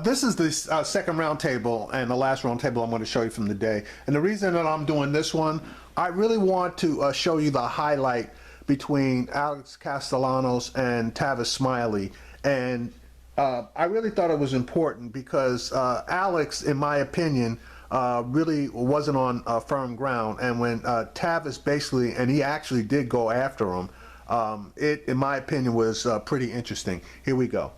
This is the second round table and the last round table I'm going to show you from the day. And the reason that I'm doing this one, I really want to show you the highlight between Alex Castellanos and Tavis Smiley. And I really thought it was important because Alex, in my opinion, really wasn't on firm ground. And when Tavis basically, and he actually did go after him, it, in my opinion, was pretty interesting. Here we go.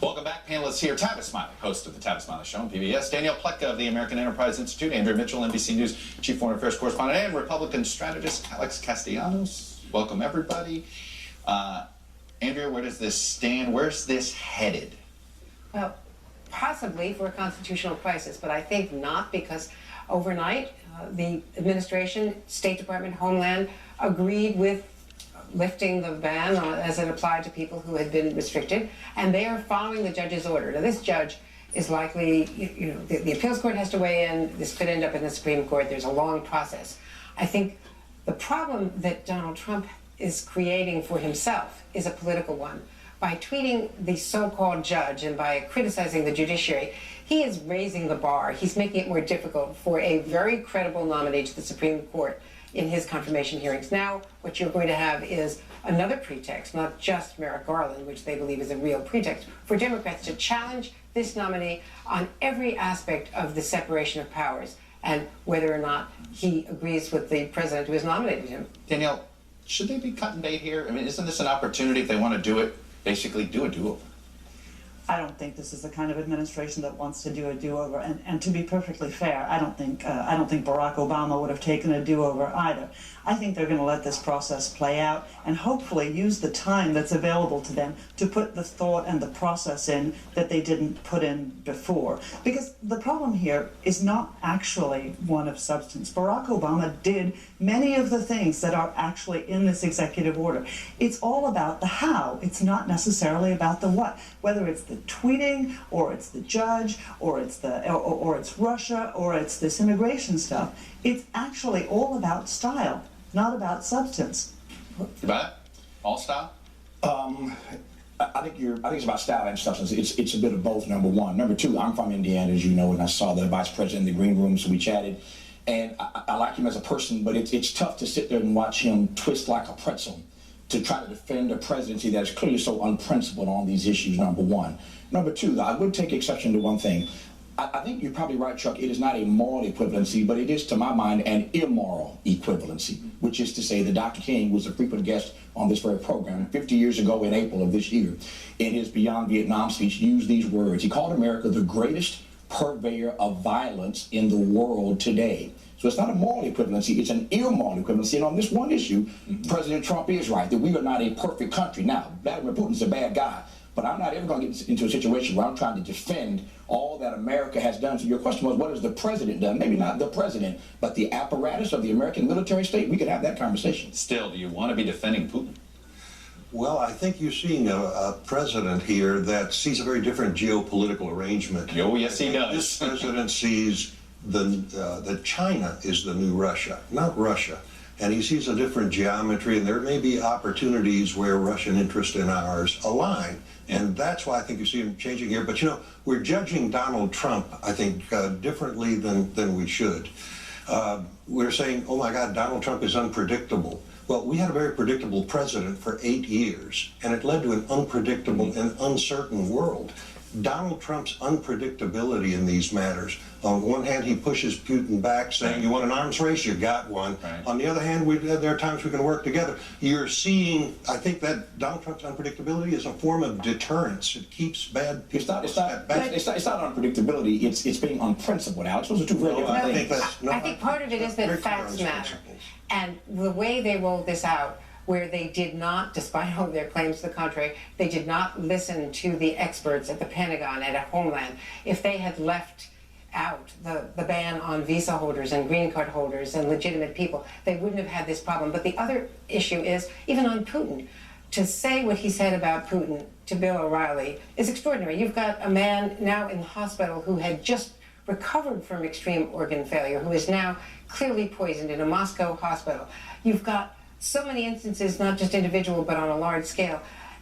Welcome back, panelists here. Tavis Smiley, host of the Tavis Smiley Show on PBS. Danielle Pleka of the American Enterprise Institute. Andrea Mitchell, NBC News Chief Foreign Affairs Correspondent. And Republican strategist Alex Castellanos. Welcome, everybody. Andrea, where does this stand? Where's this headed? Well, possibly for a constitutional crisis, but I think not, because overnight the administration, State Department, Homeland agreed with lifting the ban as it applied to people who had been restricted, and they are following the judge's order. Now, this judge is likely, the appeals court has to weigh in. This could end up in the Supreme Court. There's a long process. I think the problem that Donald Trump is creating for himself is a political one. By tweeting the so-called judge and by criticizing the judiciary, he is raising the bar. He's making it more difficult for a very credible nominee to the Supreme Court in his confirmation hearings. Now, what you're going to have is another pretext, not just Merrick Garland, which they believe is a real pretext, for Democrats to challenge this nominee on every aspect of the separation of powers and whether or not he agrees with the president who has nominated him. Danielle, should they be cutting bait here? I mean, isn't this an opportunity, if they want to do it, basically do a do-over? I don't think this is the kind of administration that wants to do a do-over. And to be perfectly fair, I don't think Barack Obama would have taken a do-over either. I think they're going to let this process play out and hopefully use the time that's available to them to put the thought and the process in that they didn't put in before. Because the problem here is not actually one of substance. Barack Obama did many of the things that are actually in this executive order. It's all about the how. It's not necessarily about the what. Whether it's the tweeting, or it's the judge, or it's it's Russia, or it's this immigration stuff. It's actually all about style, not about substance. You buy it? All style? I think it's about style and substance. It's a bit of both, number one. Number two, I'm from Indiana, as you know, and I saw the vice president in the green room, so we chatted. And I like him as a person, but it's tough to sit there and watch him twist like a pretzel to try to defend a presidency that is clearly so unprincipled on these issues, number one. Number two, I would take exception to one thing. I think you're probably right, Chuck. It is not a moral equivalency, but it is, to my mind, an immoral equivalency, which is to say that Dr. King was a frequent guest on this very program 50 years ago in April of this year. In his Beyond Vietnam speech, used these words. He called America the greatest purveyor of violence in the world today. So it's not a moral equivalency, it's an immoral equivalency. And on this one issue, President Trump is right, that we are not a perfect country. Now, Vladimir Putin's a bad guy, but I'm not ever going to get into a situation where I'm trying to defend all that America has done. So your question was, what has the president done? Maybe not the president, but the apparatus of the American military state. We could have that conversation. Still, do you want to be defending Putin? Well, I think you're seeing a president here that sees a very different geopolitical arrangement. Oh, yes, he does. This president sees that China is the new Russia, not Russia. And he sees a different geometry, and there may be opportunities where Russian interest and ours align. And that's why I think you see him changing here. But, we're judging Donald Trump, I think, differently than we should. We're saying, oh, my God, Donald Trump is unpredictable. Well, we had a very predictable president for 8 years, and it led to an unpredictable and uncertain world. Donald Trump's unpredictability in these matters. On one hand, he pushes Putin back, saying, you want an arms race? You got one. Right. On the other hand, there are times we can work together. You're seeing, I think that Donald Trump's unpredictability is a form of deterrence. It keeps bad people. It's not unpredictability, it's being unprincipled, Alex. Those are two very different things. I think part of it is that facts matter. And the way they rolled this out, where they did not, despite all of their claims to the contrary, they did not listen to the experts at the Pentagon and at Homeland. If they had left out the ban on visa holders and green card holders and legitimate people, they wouldn't have had this problem. But the other issue is, even on Putin, to say what he said about Putin to Bill O'Reilly is extraordinary. You've got a man now in the hospital who had just recovered from extreme organ failure, who is now clearly poisoned in a Moscow hospital. You've got so many instances, not just individual, but on a large scale.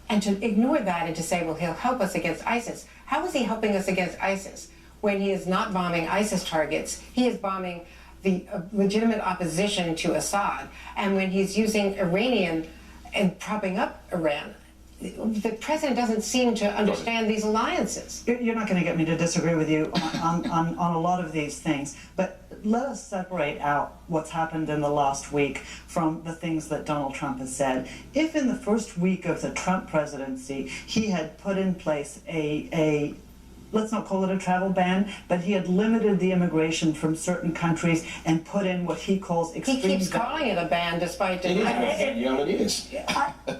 And to ignore that and to say, well, he'll help us against ISIS. How is he helping us against ISIS when he is not bombing ISIS targets? He is bombing the legitimate opposition to Assad. And when he's using Iranian and propping up Iran, the president doesn't seem to understand these alliances. You're not going to get me to disagree with you on a lot of these things, but let us separate out what's happened in the last week from the things that Donald Trump has said. If in the first week of the Trump presidency he had put in place a let's not call it a travel ban, but he had limited the immigration from certain countries and put in what he calls extreme. He keeps calling it a ban despite denying it. Yeah, it is.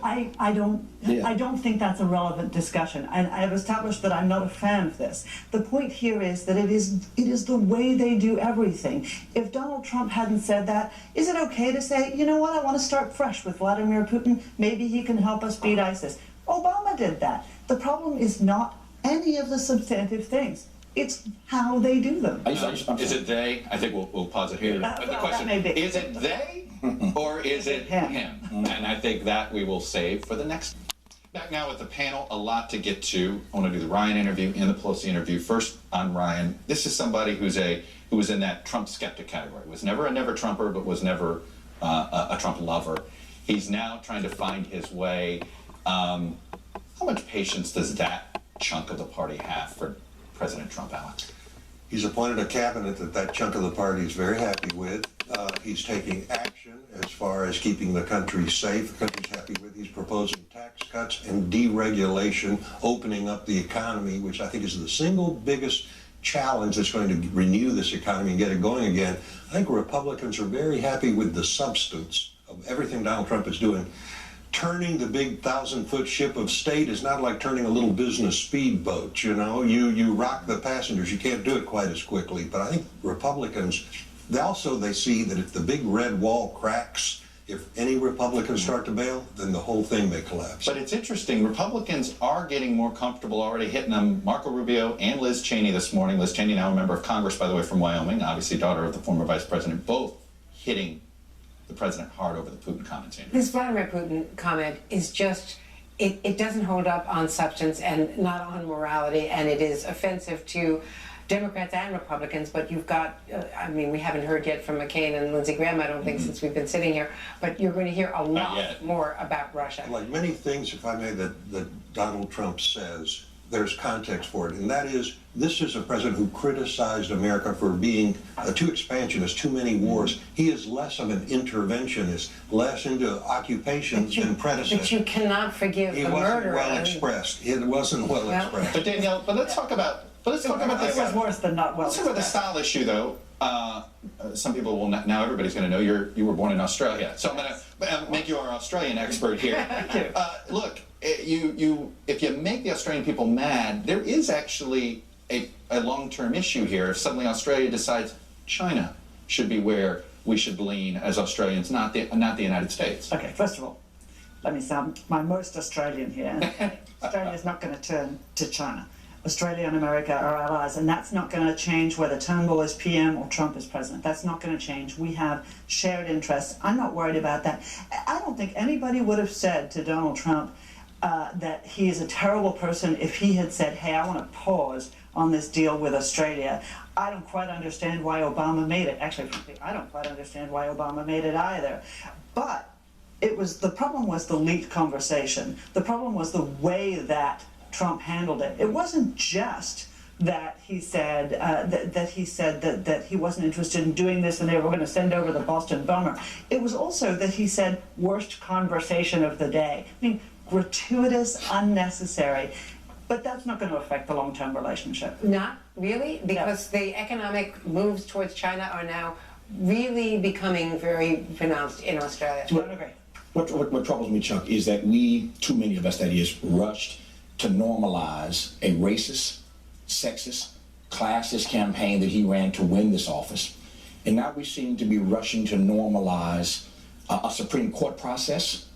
I don't think that's a relevant discussion. And I have established that I'm not a fan of this. The point here is that it is the way they do everything. If Donald Trump hadn't said that, is it okay to say, you know what, I want to start fresh with Vladimir Putin? Maybe he can help us beat ISIS. Obama did that. The problem is not any of the substantive things. It's how they do them. Is it they? I think we'll pause it here. But the well, question, that may be. is it they or is it him? And I think that we will save for the next. Back now with the panel, a lot to get to. I want to do the Ryan interview and the Pelosi interview. First on Ryan, this is somebody who was in that Trump skeptic category. Was never a never Trumper, but was never a Trump lover. He's now trying to find his way. How much patience does that chunk of the party have for President Trump, Alex? He's appointed a cabinet that chunk of the party is very happy with. He's taking action as far as keeping the country safe. The country's happy with. He's proposing tax cuts and deregulation, opening up the economy, which I think is the single biggest challenge that's going to renew this economy and get it going again. I think Republicans are very happy with the substance of everything Donald Trump is doing. Turning the big 1,000-foot ship of state is not like turning a little business speedboat, you know. You rock the passengers. You can't do it quite as quickly. But I think Republicans, they see that if the big red wall cracks, if any Republicans start to bail, then the whole thing may collapse. But it's interesting. Republicans are getting more comfortable already hitting them. Marco Rubio and Liz Cheney this morning. Liz Cheney, now a member of Congress, by the way, from Wyoming, obviously daughter of the former vice president, both hitting the president hard over the Putin comments. This Vladimir Putin comment is just, it doesn't hold up on substance and not on morality, and it is offensive to Democrats and Republicans, but you've got, I mean, we haven't heard yet from McCain and Lindsey Graham, I don't think, since we've been sitting here, but you're going to hear a lot more about Russia. Like many things, if I may, that Donald Trump says, there's context for it, and that is, this is a president who criticized America for being too expansionist, too many wars. He is less of an interventionist, less into occupations than predecessors. But you cannot forgive the murder. It wasn't well expressed. It wasn't well expressed. But Danielle, let's talk about this. It was worse than not well. Let's talk about the style issue, though. Some people will now. Everybody's going to know you were born in Australia, so I'm going to make you our Australian expert here. Thank you. Look, if you make the Australian people mad, there is actually a long-term issue here. If suddenly Australia decides China should be where we should lean as Australians, not the United States. Okay, first of all, let me sound my most Australian here. Australia's not going to turn to China. Australia and America are allies, and that's not going to change whether Turnbull is PM or Trump is president. That's not going to change. We have shared interests. I'm not worried about that. I don't think anybody would have said to Donald Trump that he is a terrible person if he had said, hey, I want to pause on this deal with Australia. I don't quite understand why Obama made it. Actually, frankly, I don't quite understand why Obama made it either. But the problem was the leaked conversation. The problem was the way that Trump handled it. It wasn't just that he said that he wasn't interested in doing this and they were going to send over the Boston bomber. It was also that he said worst conversation of the day. I mean, gratuitous, unnecessary. But that's not going to affect the long-term relationship. Not really, because the economic moves towards China are now really becoming very pronounced in Australia. I don't agree. What troubles me, Chuck, is that too many of us, that is, rushed to normalize a racist, sexist, classist campaign that he ran to win this office. And now we seem to be rushing to normalize a Supreme Court process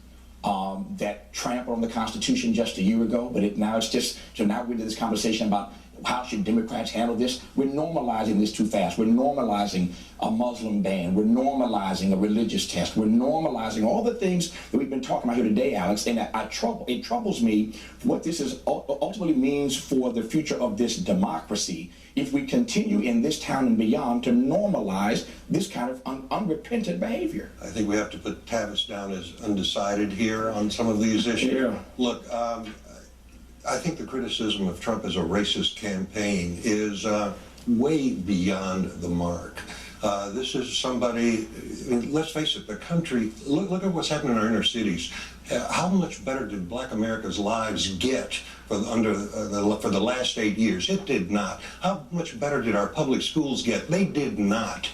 that trampled on the Constitution just a year ago, but now we're into this conversation about how should Democrats handle this? We're normalizing this too fast. We're normalizing a Muslim ban. We're normalizing a religious test. We're normalizing all the things that we've been talking about here today, Alex. And it troubles me what this is ultimately means for the future of this democracy if we continue in this town and beyond to normalize this kind of unrepentant behavior. I think we have to put Tavis down as undecided here on some of these issues. Yeah. Look, I think the criticism of Trump as a racist campaign is way beyond the mark. This is somebody, I mean, let's face it, the country, look at what's happening in our inner cities. How much better did Black America's lives get for the last 8 years? It did not. How much better did our public schools get? They did not.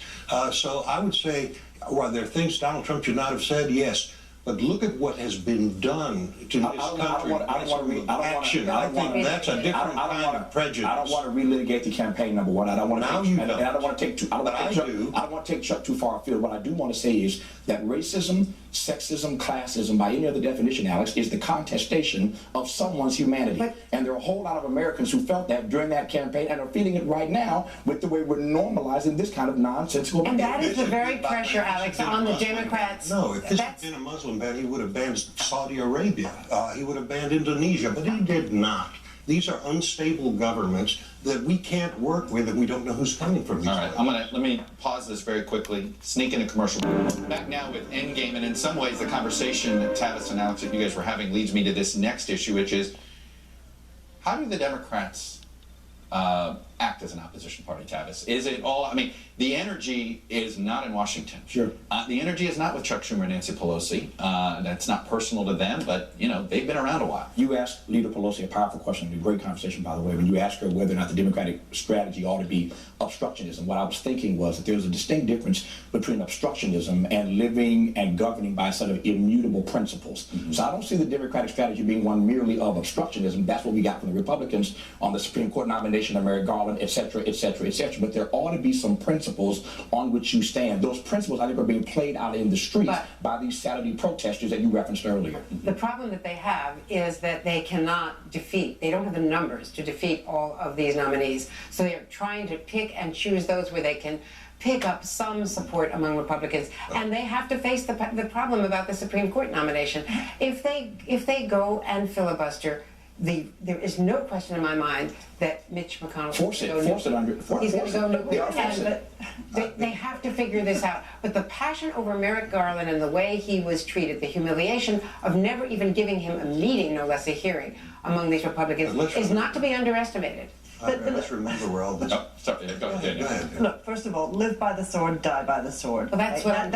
So I would say, are there things Donald Trump should not have said? Yes. But look at what has been done to this country. I think that's a different kind of prejudice. I don't want to relitigate the campaign, number one. I don't want to. Now you don't. And I don't want to take too. I don't want to take Chuck too far afield. What I do want to say is that racism, sexism, classism, by any other definition, Alex, is the contestation of someone's humanity. And there are a whole lot of Americans who felt that during that campaign and are feeling it right now with the way we're normalizing this kind of nonsensical. And that is the very pressure, Alex, on the Democrats. No, if this had been a Muslim ban, he would have banned Saudi Arabia. He would have banned Indonesia, but he did not. These are unstable governments that we can't work with, and we don't know who's coming from these. All right, let me pause this very quickly, sneak in a commercial. Back now with Endgame, and in some ways the conversation that Tavis and Alex, that you guys were having, leads me to this next issue, which is, how do the Democrats act as an opposition party, Tavis? Is it all, I mean, the energy is not in Washington. Sure. The energy is not with Chuck Schumer and Nancy Pelosi. That's not personal to them, but, you know, they've been around a while. You asked Leader Pelosi a powerful question, a great conversation, by the way, when you asked her whether or not the Democratic strategy ought to be obstructionism. What I was thinking was that there's a distinct difference between obstructionism and living and governing by a set of immutable principles. So I don't see the Democratic strategy being one merely of obstructionism. That's what we got from the Republicans on the Supreme Court nomination of Merrick Garland, et cetera, et cetera, et cetera. But there ought to be some principles on which you stand. Those principles, I think, are being played out in the streets by these Saturday protesters that you referenced earlier. The problem that they have is that they cannot defeat, they don't have the numbers to defeat all of these nominees. So they're trying to pick and choose those where they can pick up some support among Republicans, and they have to face the problem about the Supreme Court nomination. If they go and filibuster, there is no question in my mind that Mitch McConnell Force it under. He's going to go nuclear. They have to figure this out. But the passion over Merrick Garland and the way he was treated, the humiliation of never even giving him a meeting, no less a hearing, among these Republicans, is not to be underestimated. Let's remember where all this. Oh, sorry, go ahead. Look, first of all, live by the sword, die by the sword. Well, that's what I'm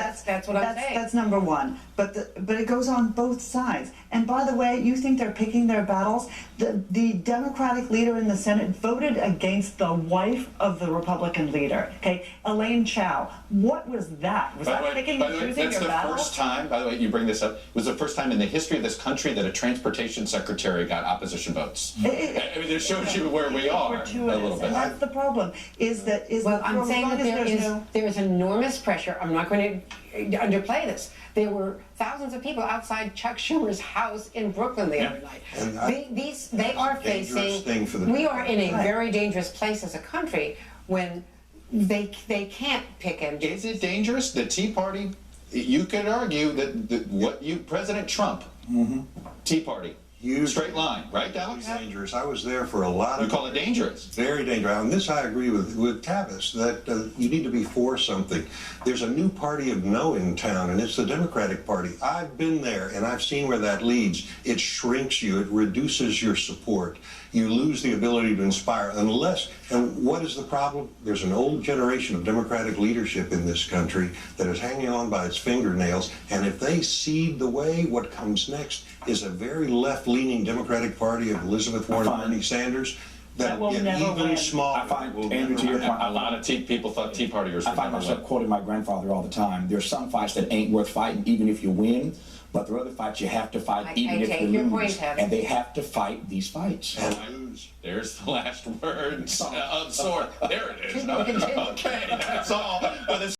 saying. That's number one. But it goes on both sides. And by the way, you think they're picking their battles? The Democratic leader in the Senate voted against the wife of the Republican leader. Okay, Elaine Chao. What was that? Was that picking and choosing your battles? That's the first time. By the way, you bring this up. It was the first time in the history of this country that a transportation secretary got opposition votes. I mean, it shows you where we are. A little bit. And that's the problem. Well, I'm saying that there is enormous pressure. I'm not going to underplay this. There were thousands of people outside Chuck Schumer's house in Brooklyn the other night. They are facing. We are in a very dangerous place as a country when they can't pick and choose. Is it dangerous? The Tea Party. You could argue that President Trump, Tea Party. Straight line, right, Alex? Dangerous. I was there for a lot of. You call it dangerous? Very dangerous. On this, I agree with Tavis that you need to be for something. There's a new party of no in town, and it's the Democratic Party. I've been there, and I've seen where that leads. It shrinks you. It reduces your support. You lose the ability to inspire. And what is the problem? There's an old generation of Democratic leadership in this country that is hanging on by its fingernails, and if they cede the way, what comes next is a very left-leaning Democratic Party of Elizabeth Warren and Bernie Sanders that will get even smaller. I find, Andrew, to your point, a lot of people thought Tea Partiers. I find myself quoting my grandfather all the time. There's some fights that ain't worth fighting, even if you win. But there are other fights you have to fight, even if you lose. And they have to fight these fights. And lose. There's the last words of sword. There it is. Okay, that's all.